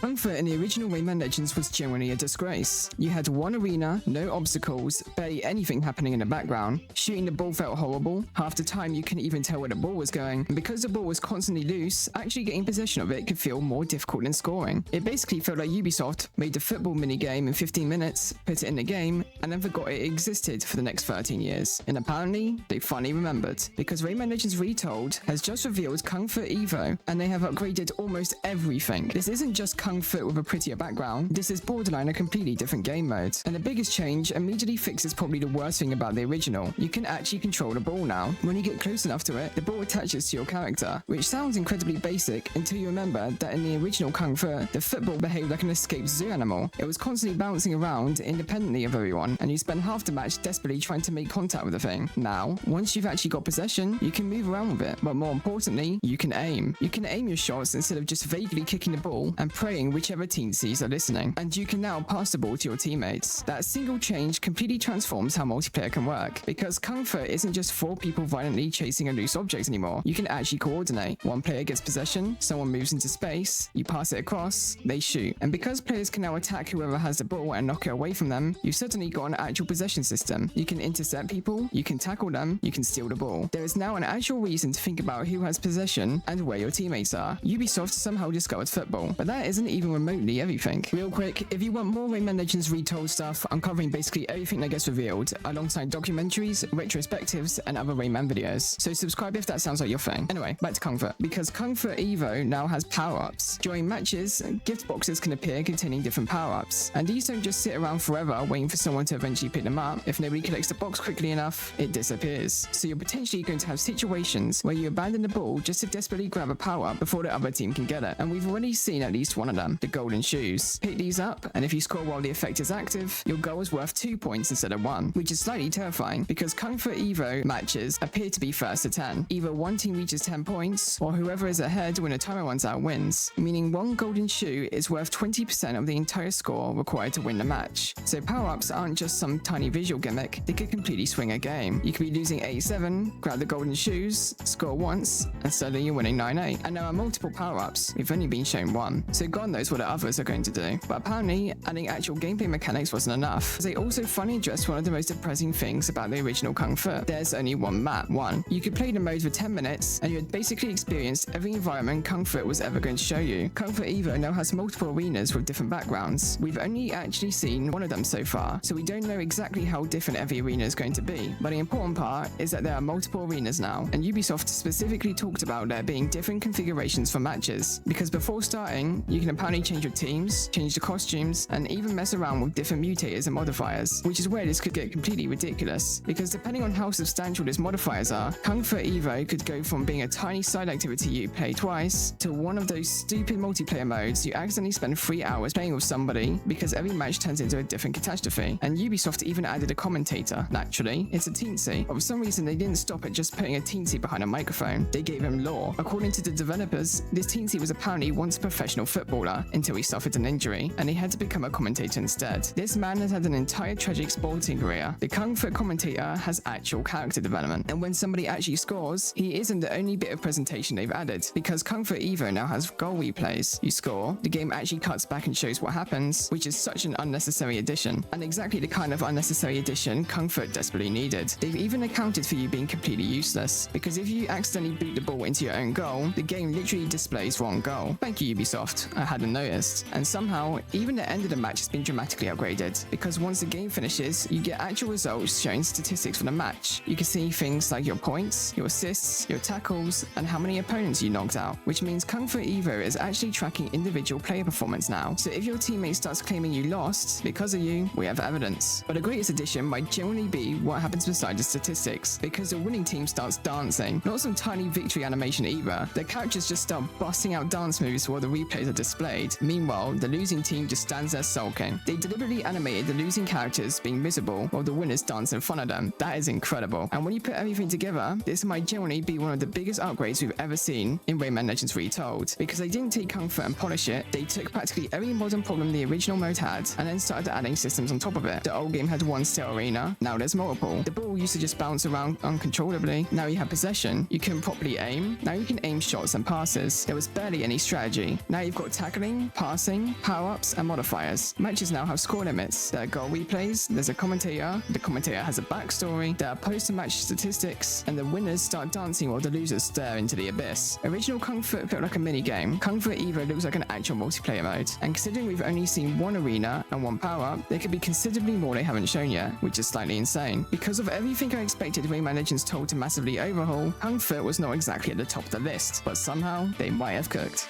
Kung Foot in the original Rayman Legends was generally a disgrace. You had one arena, no obstacles, barely anything happening in the background. Shooting the ball felt horrible. Half the time you couldn't even tell where the ball was going. And because the ball was constantly loose, actually getting possession of it could feel more difficult than scoring. It basically felt like Ubisoft made the football minigame in 15 minutes, put it in the game, and then forgot it existed for the next 13 years. And apparently, they finally remembered. Because Rayman Legends Retold has just revealed Kung Foot Evo, and they have upgraded almost everything. This isn't just Kung Foot with a prettier background, this is borderline a completely different game mode. And the biggest change immediately fixes probably the worst thing about the original. You can actually control the ball now. When you get close enough to it, the ball attaches to your character, which sounds incredibly basic until you remember that in the original Kung Foot, the football behaved like an escaped zoo animal. It was constantly bouncing around independently of everyone, and you spend half the match desperately trying to make contact with the thing. Now, once you've actually got possession, you can move around with it, but more importantly, you can aim. You can aim your shots instead of just vaguely kicking the ball and praying whichever Teensys are listening. And you can now pass the ball to your teammates. That single change completely transforms how multiplayer can work, because Kung Foot isn't just 4 people violently chasing a loose object anymore. You can actually coordinate. One player gets possession, someone moves into space, you pass it across, they shoot. And because players can now attack whoever has the ball and knock it away from them, you've suddenly got an actual possession system. You can intercept people, you can tackle them, you can steal the ball. There is now an actual reason to think about who has possession and where your teammates are. Ubisoft somehow discovered football, but that isn't even remotely everything. Real quick, if you want more Rayman Legends Retold stuff, I'm covering basically everything that gets revealed, alongside documentaries, retrospectives, and other Rayman videos. So subscribe if that sounds like your thing. Anyway, back to Kung Foot. Because Kung Foot Evo now has power-ups. During matches, gift boxes can appear containing different power-ups, and these don't just sit around forever waiting for someone to eventually pick them up. If nobody collects the box quickly enough, it disappears. So you're potentially going to have situations where you abandon the ball just to desperately grab a power-up before the other team can get it. And we've already seen at least one of them, the golden shoes. Pick these up, and if you score while the effect is active, your goal is worth 2 points instead of 1, which is slightly terrifying because Kung Foot Evo matches appear to be first to 10. Either one team reaches 10 points, or whoever is ahead when the timer runs out wins, meaning one golden shoe is worth 20% of the entire score required to win the match. So power-ups aren't just some tiny visual gimmick, they could completely swing a game. You could be losing 8-7, grab the golden shoes, score once, and suddenly you're winning 9-8. And there are multiple power-ups, we've only been shown one, so God knows what the others are going to do. But apparently, adding actual gameplay mechanics wasn't enough, as they also finally addressed one of the most depressing things about the original Kung Foot. There's only one map. You could play the mode for 10 minutes, and you had basically experienced every environment Kung Foot was ever going to show you. Kung Foot Evo now has multiple arenas with different backgrounds. We've only actually seen one of them so far, so we don't know exactly how different every arena is going to be. But the important part is that there are multiple arenas now, and Ubisoft specifically talked about there being different configurations for matches, because before starting, you can apparently change your teams, change the costumes, and even mess around with different mutators and modifiers, which is where this could get completely ridiculous, because depending on how substantial these modifiers are, Kung Foot Evo could go from being a tiny side activity you play twice to one of those stupid multiplayer modes you accidentally spend 3 hours playing with somebody because every match turns into a different catastrophe. And Ubisoft even added a commentator. Naturally, it's a Teensy, but for some reason they didn't stop at just putting a Teensy behind a microphone. They gave him lore. According to the developers, this Teensy was apparently once a professional footballer until he suffered an injury, and he had to become a commentator instead. This man has had an entire tragic sporting career. The Kung Foot commentator has actual character development, and when somebody actually scores, he isn't the only bit of presentation they've added, because Kung Foot Evo now has goal replays. You score, the game actually cuts back and shows what happens, which is such an unnecessary addition, and exactly the kind of unnecessary addition Kung Foot desperately needed. They've even accounted for you being completely useless, because if you accidentally boot the ball into your own goal, the game literally displays wrong goal. Thank you, Ubisoft, I hadn't noticed. And somehow, even the end of the match has been dramatically upgraded, because once the game finishes, you get actual results showing statistics for the match. You can see things like your points, your assists, your tackles, and how many opponents you knocked out, which means Kung Foot Evo is actually tracking individual player performance now. So if your teammate starts claiming you lost because of you, we have evidence. But the greatest addition might generally be what happens beside the statistics, because the winning team starts dancing. Not some tiny victory animation either. Their characters just start busting out dance moves while the replays are displayed. Meanwhile, the losing team just stands there sulking. They deliberately animated the losing characters being miserable while the winners dance in front of them. That is incredible. And when you put everything together, this might generally be one of the biggest upgrades we've ever seen in Rayman Legends Retold, because they didn't take Kung Foot and polish it. They took practically every modern problem the original mode had and then started adding systems on top of it. The old game had one stale arena, now there's multiple. The ball used to just bounce around uncontrollably. Now you have possession. You couldn't properly aim. Now you can aim shots and passes. There was barely any strategy. Now you've got tackling tackling, passing, power-ups, and modifiers. Matches now have score limits. There are goal replays, there's a commentator, the commentator has a backstory, there are post-match statistics, and the winners start dancing while the losers stare into the abyss. Original Kung Foot felt like a mini-game. Kung Foot Evo looks like an actual multiplayer mode, and considering we've only seen one arena and one power-up, there could be considerably more they haven't shown yet, which is slightly insane. Because of everything I expected Rayman Legends Retold to massively overhaul, Kung Foot was not exactly at the top of the list, but somehow they might have cooked.